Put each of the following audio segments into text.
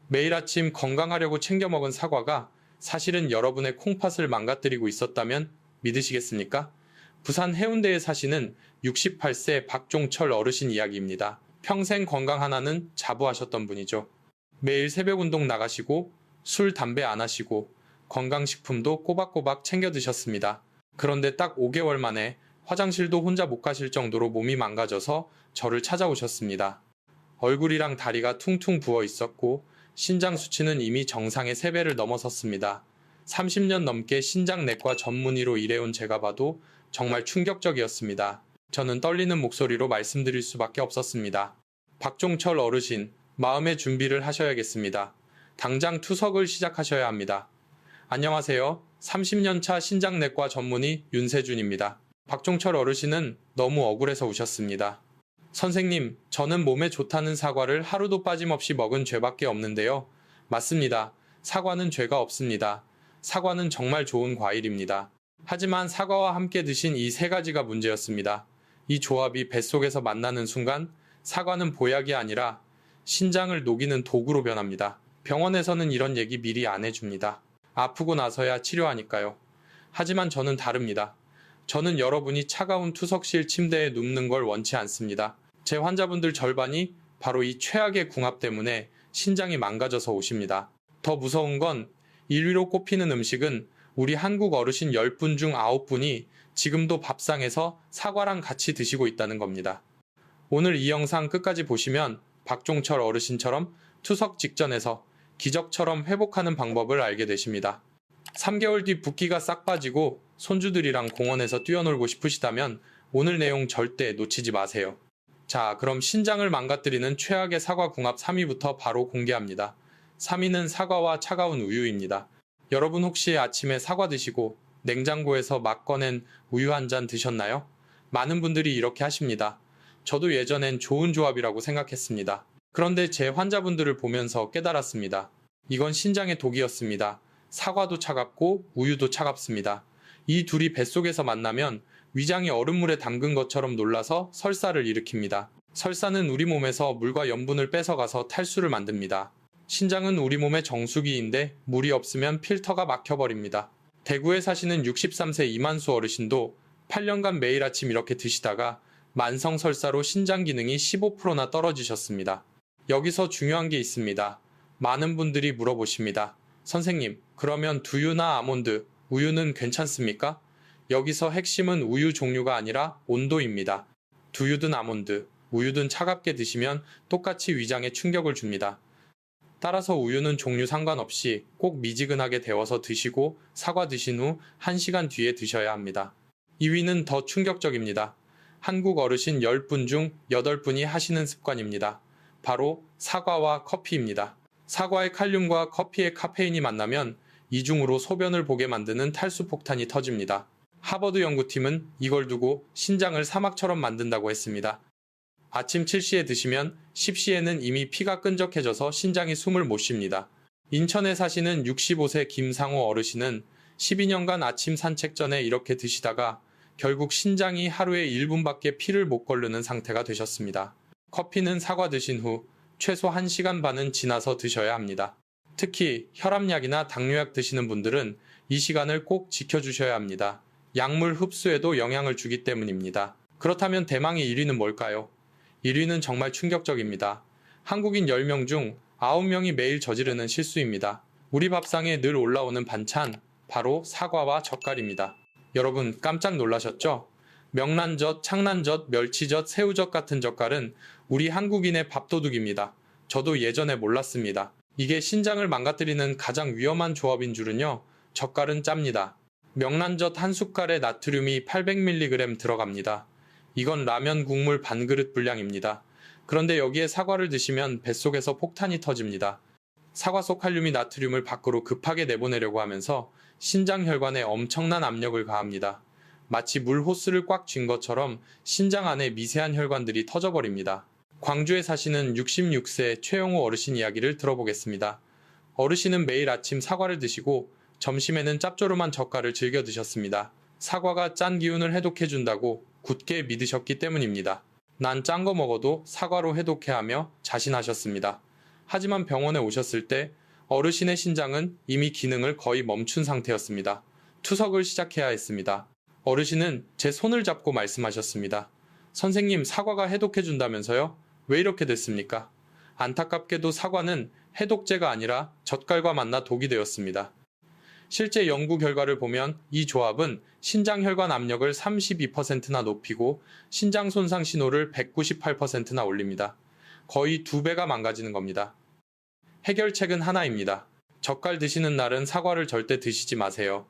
매일 아침 건강하려고 챙겨 먹은 사과가 사실은 여러분의 콩팥을 망가뜨리고 있었다면 믿으시겠습니까? 부산 해운대에 사시는 68세 박종철 어르신 이야기입니다. 평생 건강 하나는 자부하셨던 분이죠. 매일 새벽 운동 나가시고 술, 담배 안 하시고 건강식품도 꼬박꼬박 챙겨 드셨습니다. 그런데 딱 5개월 만에 화장실도 혼자 못 가실 정도로 몸이 망가져서 저를 찾아오셨습니다. 얼굴이랑 다리가 퉁퉁 부어 있었고 신장 수치는 이미 정상의 3배를 넘어섰습니다. 30년 넘게 신장내과 전문의로 일해온 제가 봐도 정말 충격적이었습니다. 저는 떨리는 목소리로 말씀드릴 수밖에 없었습니다. 박종철 어르신, 마음의 준비를 하셔야겠습니다. 당장 투석을 시작하셔야 합니다. 안녕하세요. 30년차 신장내과 전문의 윤세준입니다. 박종철 어르신은 너무 억울해서 우셨습니다. 선생님, 저는 몸에 좋다는 사과를 하루도 빠짐없이 먹은 죄밖에 없는데요. 맞습니다. 사과는 죄가 없습니다. 사과는 정말 좋은 과일입니다. 하지만 사과와 함께 드신 이 3가지가 문제였습니다. 이 조합이 뱃속에서 만나는 순간 사과는 보약이 아니라 신장을 녹이는 도구로 변합니다. 병원에서는 이런 얘기 미리 안 해줍니다. 아프고 나서야 치료하니까요. 하지만 저는 다릅니다. 저는 여러분이 차가운 투석실 침대에 눕는 걸 원치 않습니다. 제 환자분들 절반이 바로 이 최악의 궁합 때문에 신장이 망가져서 오십니다. 더 무서운 건 1위로 꼽히는 음식은 우리 한국 어르신 10분 중 9분이 지금도 밥상에서 사과랑 같이 드시고 있다는 겁니다. 오늘 이 영상 끝까지 보시면 박종철 어르신처럼 투석 직전에서 기적처럼 회복하는 방법을 알게 되십니다. 3개월 뒤 붓기가 싹 빠지고 손주들이랑 공원에서 뛰어놀고 싶으시다면 오늘 내용 절대 놓치지 마세요. 자, 그럼 신장을 망가뜨리는 최악의 사과 궁합 3위부터 바로 공개합니다. 3위는 사과와 차가운 우유입니다. 여러분 혹시 아침에 사과 드시고 냉장고에서 막 꺼낸 우유 한 잔 드셨나요? 많은 분들이 이렇게 하십니다. 저도 예전엔 좋은 조합이라고 생각했습니다. 그런데 제 환자분들을 보면서 깨달았습니다. 이건 신장의 독이었습니다. 사과도 차갑고 우유도 차갑습니다. 이 둘이 뱃속에서 만나면 위장이 얼음물에 담근 것처럼 놀라서 설사를 일으킵니다. 설사는 우리 몸에서 물과 염분을 뺏어가서 탈수를 만듭니다. 신장은 우리 몸의 정수기인데 물이 없으면 필터가 막혀버립니다. 대구에 사시는 63세 이만수 어르신도 8년간 매일 아침 이렇게 드시다가 만성 설사로 신장 기능이 15%나 떨어지셨습니다. 여기서 중요한 게 있습니다. 많은 분들이 물어보십니다. 선생님, 그러면 두유나 아몬드, 우유는 괜찮습니까? 여기서 핵심은 우유 종류가 아니라 온도입니다. 두유든 아몬드, 우유든 차갑게 드시면 똑같이 위장에 충격을 줍니다. 따라서 우유는 종류 상관없이 꼭 미지근하게 데워서 드시고 사과 드신 후 1시간 뒤에 드셔야 합니다. 2위는 더 충격적입니다. 한국 어르신 10분 중 8분이 하시는 습관입니다. 바로 사과와 커피입니다. 사과의 칼륨과 커피의 카페인이 만나면 이중으로 소변을 보게 만드는 탈수폭탄이 터집니다. 하버드 연구팀은 이걸 두고 신장을 사막처럼 만든다고 했습니다. 아침 7시에 드시면 10시에는 이미 피가 끈적해져서 신장이 숨을 못 쉽니다. 인천에 사시는 65세 김상호 어르신은 12년간 아침 산책 전에 이렇게 드시다가 결국 신장이 하루에 1분밖에 피를 못 거르는 상태가 되셨습니다. 커피는 사과 드신 후 최소 1시간 반은 지나서 드셔야 합니다. 특히 혈압약이나 당뇨약 드시는 분들은 이 시간을 꼭 지켜주셔야 합니다. 약물 흡수에도 영향을 주기 때문입니다. 그렇다면 대망의 1위는 뭘까요? 1위는 정말 충격적입니다. 한국인 10명 중 9명이 매일 저지르는 실수입니다. 우리 밥상에 늘 올라오는 반찬, 바로 사과와 젓갈입니다. 여러분 깜짝 놀라셨죠? 명란젓, 창란젓, 멸치젓, 새우젓 같은 젓갈은 우리 한국인의 밥도둑입니다. 저도 예전에 몰랐습니다. 이게 신장을 망가뜨리는 가장 위험한 조합인 줄은요. 젓갈은 짭니다. 명란젓 한 숟갈에 나트륨이 800mg 들어갑니다. 이건 라면 국물 반 그릇 분량입니다. 그런데 여기에 사과를 드시면 뱃속에서 폭탄이 터집니다. 사과 속 칼륨이 나트륨을 밖으로 급하게 내보내려고 하면서 신장 혈관에 엄청난 압력을 가합니다. 마치 물 호스를 꽉 쥔 것처럼 신장 안에 미세한 혈관들이 터져버립니다. 광주에 사시는 66세 최영호 어르신 이야기를 들어보겠습니다. 어르신은 매일 아침 사과를 드시고 점심에는 짭조름한 젓갈을 즐겨 드셨습니다. 사과가 짠 기운을 해독해준다고 굳게 믿으셨기 때문입니다. 난 짠 거 먹어도 사과로 해독해 하며 자신하셨습니다. 하지만 병원에 오셨을 때 어르신의 신장은 이미 기능을 거의 멈춘 상태였습니다. 투석을 시작해야 했습니다. 어르신은 제 손을 잡고 말씀하셨습니다. 선생님, 사과가 해독해준다면서요? 왜 이렇게 됐습니까? 안타깝게도 사과는 해독제가 아니라 젓갈과 만나 독이 되었습니다. 실제 연구 결과를 보면 이 조합은 신장 혈관 압력을 32%나 높이고 신장 손상 신호를 198%나 올립니다. 거의 2배가 망가지는 겁니다. 해결책은 하나입니다. 젓갈 드시는 날은 사과를 절대 드시지 마세요.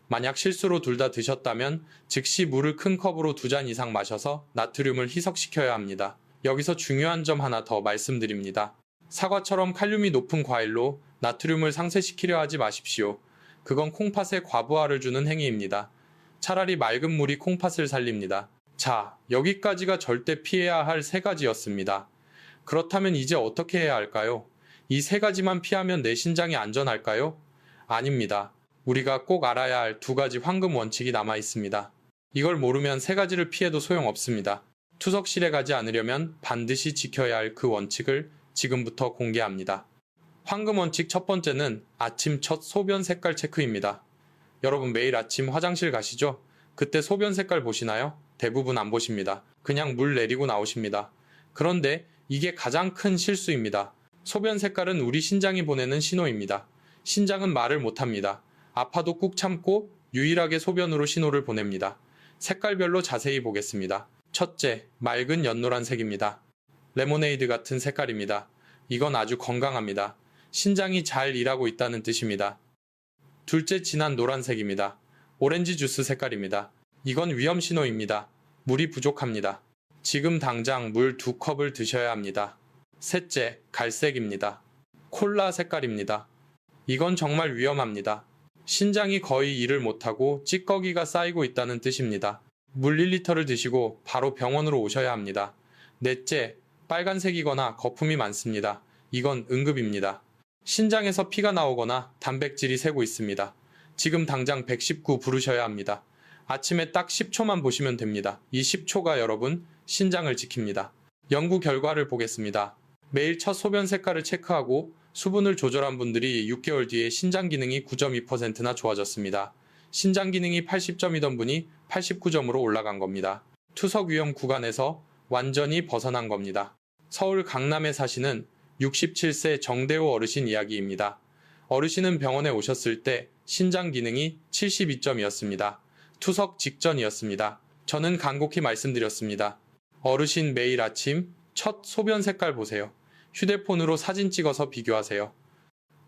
만약 실수로 둘 다 드셨다면 즉시 물을 큰 컵으로 2잔 이상 마셔서 나트륨을 희석시켜야 합니다. 여기서 중요한 점 하나 더 말씀드립니다. 사과처럼 칼륨이 높은 과일로 나트륨을 상쇄시키려 하지 마십시오. 그건 콩팥에 과부하를 주는 행위입니다. 차라리 맑은 물이 콩팥을 살립니다. 자, 여기까지가 절대 피해야 할 3가지였습니다. 그렇다면 이제 어떻게 해야 할까요? 이 3가지만 피하면 내 신장이 안전할까요? 아닙니다. 우리가 꼭 알아야 할 2가지 황금 원칙이 남아 있습니다. 이걸 모르면 3가지를 피해도 소용없습니다. 투석실에 가지 않으려면 반드시 지켜야 할 그 원칙을 지금부터 공개합니다. 황금 원칙 첫 번째는 아침 첫 소변 색깔 체크입니다. 여러분 매일 아침 화장실 가시죠? 그때 소변 색깔 보시나요? 대부분 안 보십니다. 그냥 물 내리고 나오십니다. 그런데 이게 가장 큰 실수입니다. 소변 색깔은 우리 신장이 보내는 신호입니다. 신장은 말을 못합니다. 아파도 꾹 참고 유일하게 소변으로 신호를 보냅니다. 색깔별로 자세히 보겠습니다. 첫째, 맑은 연노란색입니다. 레모네이드 같은 색깔입니다. 이건 아주 건강합니다. 신장이 잘 일하고 있다는 뜻입니다. 둘째, 진한 노란색입니다. 오렌지 주스 색깔입니다. 이건 위험 신호입니다. 물이 부족합니다. 지금 당장 물 2컵을 드셔야 합니다. 셋째, 갈색입니다. 콜라 색깔입니다. 이건 정말 위험합니다. 신장이 거의 일을 못하고 찌꺼기가 쌓이고 있다는 뜻입니다. 물 1리터를 드시고 바로 병원으로 오셔야 합니다. 넷째, 빨간색이거나 거품이 많습니다. 이건 응급입니다. 신장에서 피가 나오거나 단백질이 새고 있습니다. 지금 당장 119 부르셔야 합니다. 아침에 딱 10초만 보시면 됩니다. 이 10초가 여러분 신장을 지킵니다. 연구 결과를 보겠습니다. 매일 첫 소변 색깔을 체크하고 수분을 조절한 분들이 6개월 뒤에 신장 기능이 9.2%나 좋아졌습니다. 신장 기능이 80점이던 분이 89점으로 올라간 겁니다. 투석 위험 구간에서 완전히 벗어난 겁니다. 서울 강남에 사시는 67세 정대호 어르신 이야기입니다. 어르신은 병원에 오셨을 때 신장 기능이 72점이었습니다. 투석 직전이었습니다. 저는 간곡히 말씀드렸습니다. 어르신 매일 아침 첫 소변 색깔 보세요. 휴대폰으로 사진 찍어서 비교하세요.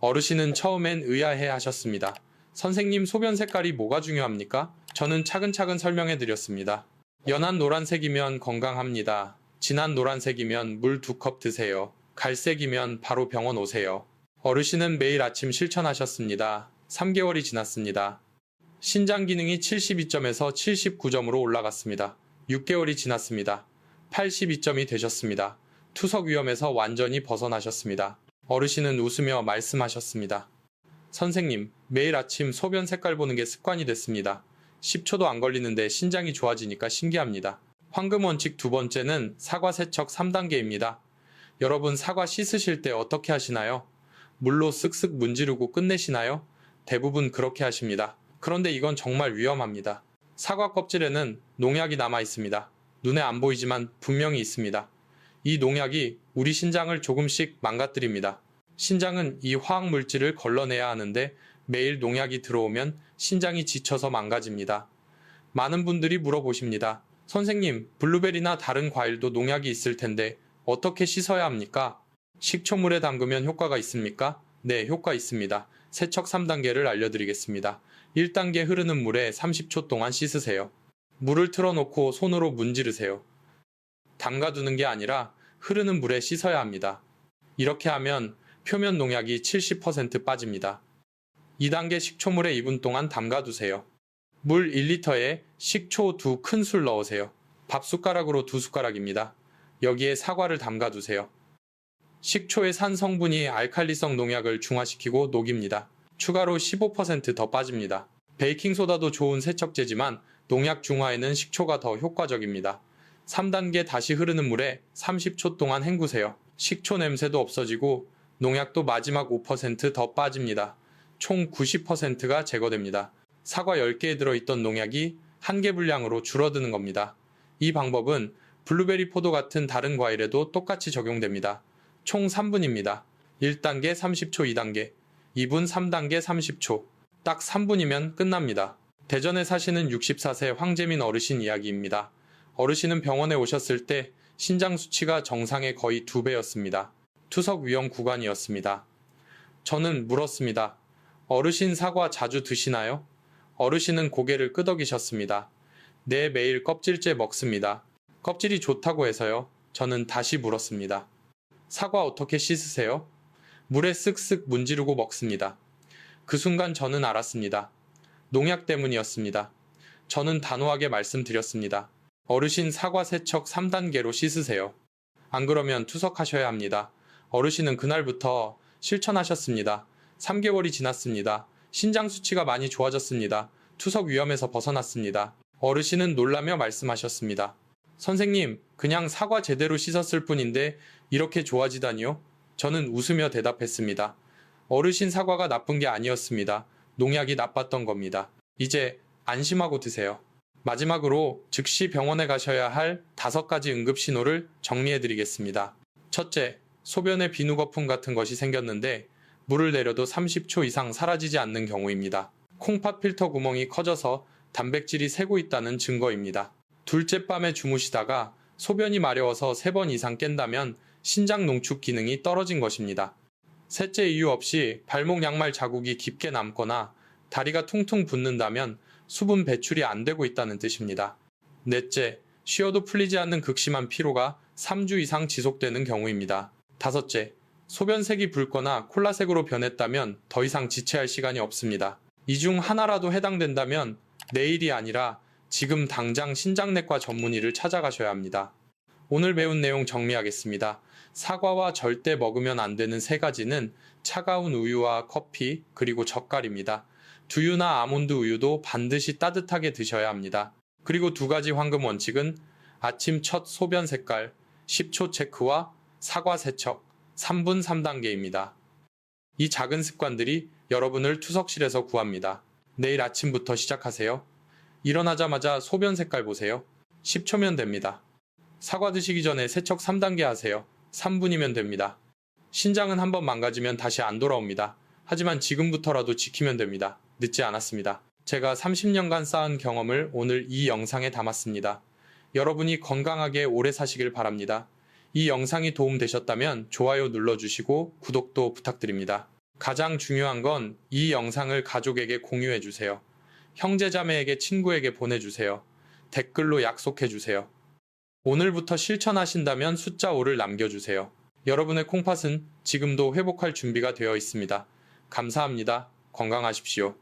어르신은 처음엔 의아해 하셨습니다. 선생님, 소변 색깔이 뭐가 중요합니까? 저는 차근차근 설명해 드렸습니다. 연한 노란색이면 건강합니다. 진한 노란색이면 물 2컵 드세요. 갈색이면 바로 병원 오세요. 어르신은 매일 아침 실천하셨습니다. 3개월이 지났습니다. 신장 기능이 72점에서 79점으로 올라갔습니다. 6개월이 지났습니다. 82점이 되셨습니다. 투석 위험에서 완전히 벗어나셨습니다. 어르신은 웃으며 말씀하셨습니다. 선생님, 매일 아침 소변 색깔 보는 게 습관이 됐습니다. 10초도 안 걸리는데 신장이 좋아지니까 신기합니다. 황금 원칙 2번째는 사과 세척 3단계입니다. 여러분 사과 씻으실 때 어떻게 하시나요? 물로 쓱쓱 문지르고 끝내시나요? 대부분 그렇게 하십니다. 그런데 이건 정말 위험합니다. 사과 껍질에는 농약이 남아 있습니다. 눈에 안 보이지만 분명히 있습니다. 이 농약이 우리 신장을 조금씩 망가뜨립니다. 신장은 이 화학 물질을 걸러내야 하는데 매일 농약이 들어오면 신장이 지쳐서 망가집니다. 많은 분들이 물어보십니다. 선생님, 블루베리나 다른 과일도 농약이 있을 텐데 어떻게 씻어야 합니까? 식초물에 담그면 효과가 있습니까? 네, 효과 있습니다. 세척 3단계를 알려드리겠습니다. 1단계 흐르는 물에 30초 동안 씻으세요. 물을 틀어놓고 손으로 문지르세요. 담가두는 게 아니라 흐르는 물에 씻어야 합니다. 이렇게 하면 표면 농약이 70% 빠집니다. 2단계 식초물에 2분 동안 담가두세요. 물 1리터에 식초 2큰술 넣으세요. 밥숟가락으로 2숟가락입니다. 여기에 사과를 담가두세요. 식초의 산 성분이 알칼리성 농약을 중화시키고 녹입니다. 추가로 15% 더 빠집니다. 베이킹소다도 좋은 세척제지만 농약 중화에는 식초가 더 효과적입니다. 3단계 다시 흐르는 물에 30초 동안 헹구세요. 식초 냄새도 없어지고 농약도 마지막 5%더 빠집니다. 총 90%가 제거됩니다. 사과 10개에 들어있던 농약이 1개 분량으로 줄어드는 겁니다. 이 방법은 블루베리, 포도 같은 다른 과일에도 똑같이 적용됩니다. 총 3분입니다. 1단계 30초, 2단계, 2분, 3단계 30초. 딱 3분이면 끝납니다. 대전에 사시는 64세 황재민 어르신 이야기입니다. 어르신은 병원에 오셨을 때 신장 수치가 정상의 거의 2배였습니다. 투석 위험 구간이었습니다. 저는 물었습니다. 어르신 사과 자주 드시나요? 어르신은 고개를 끄덕이셨습니다. 네, 매일 껍질째 먹습니다. 껍질이 좋다고 해서요. 저는 다시 물었습니다. 사과 어떻게 씻으세요? 물에 쓱쓱 문지르고 먹습니다. 그 순간 저는 알았습니다. 농약 때문이었습니다. 저는 단호하게 말씀드렸습니다. 어르신 사과 세척 3단계로 씻으세요. 안 그러면 투석하셔야 합니다. 어르신은 그날부터 실천하셨습니다. 3개월이 지났습니다. 신장 수치가 많이 좋아졌습니다. 투석 위험에서 벗어났습니다. 어르신은 놀라며 말씀하셨습니다. 선생님, 그냥 사과 제대로 씻었을 뿐인데 이렇게 좋아지다니요? 저는 웃으며 대답했습니다. 어르신 사과가 나쁜 게 아니었습니다. 농약이 나빴던 겁니다. 이제 안심하고 드세요. 마지막으로 즉시 병원에 가셔야 할 5가지 응급신호를 정리해드리겠습니다. 첫째, 소변에 비누 거품 같은 것이 생겼는데 물을 내려도 30초 이상 사라지지 않는 경우입니다. 콩팥 필터 구멍이 커져서 단백질이 새고 있다는 증거입니다. 둘째, 밤에 주무시다가 소변이 마려워서 3번 이상 깬다면 신장 농축 기능이 떨어진 것입니다. 셋째, 이유 없이 발목 양말 자국이 깊게 남거나 다리가 퉁퉁 붓는다면 수분 배출이 안 되고 있다는 뜻입니다. 넷째, 쉬어도 풀리지 않는 극심한 피로가 3주 이상 지속되는 경우입니다. 다섯째, 소변색이 붉거나 콜라색으로 변했다면 더 이상 지체할 시간이 없습니다. 이 중 하나라도 해당된다면 내일이 아니라 지금 당장 신장내과 전문의를 찾아가셔야 합니다. 오늘 배운 내용 정리하겠습니다. 사과와 절대 먹으면 안 되는 3가지는 차가운 우유와 커피, 그리고 젓갈입니다. 두유나 아몬드 우유도 반드시 따뜻하게 드셔야 합니다. 그리고 2가지 황금 원칙은 아침 첫 소변 색깔, 10초 체크와 사과 세척, 3분 3단계입니다. 이 작은 습관들이 여러분을 투석실에서 구합니다. 내일 아침부터 시작하세요. 일어나자마자 소변 색깔 보세요. 10초면 됩니다. 사과 드시기 전에 세척 3단계 하세요. 3분이면 됩니다. 신장은 한번 망가지면 다시 안 돌아옵니다. 하지만 지금부터라도 지키면 됩니다. 늦지 않았습니다. 제가 30년간 쌓은 경험을 오늘 이 영상에 담았습니다. 여러분이 건강하게 오래 사시길 바랍니다. 이 영상이 도움되셨다면 좋아요 눌러주시고 구독도 부탁드립니다. 가장 중요한 건 이 영상을 가족에게 공유해주세요. 형제자매에게, 친구에게 보내주세요. 댓글로 약속해주세요. 오늘부터 실천하신다면 숫자 5를 남겨주세요. 여러분의 콩팥은 지금도 회복할 준비가 되어 있습니다. 감사합니다. 건강하십시오.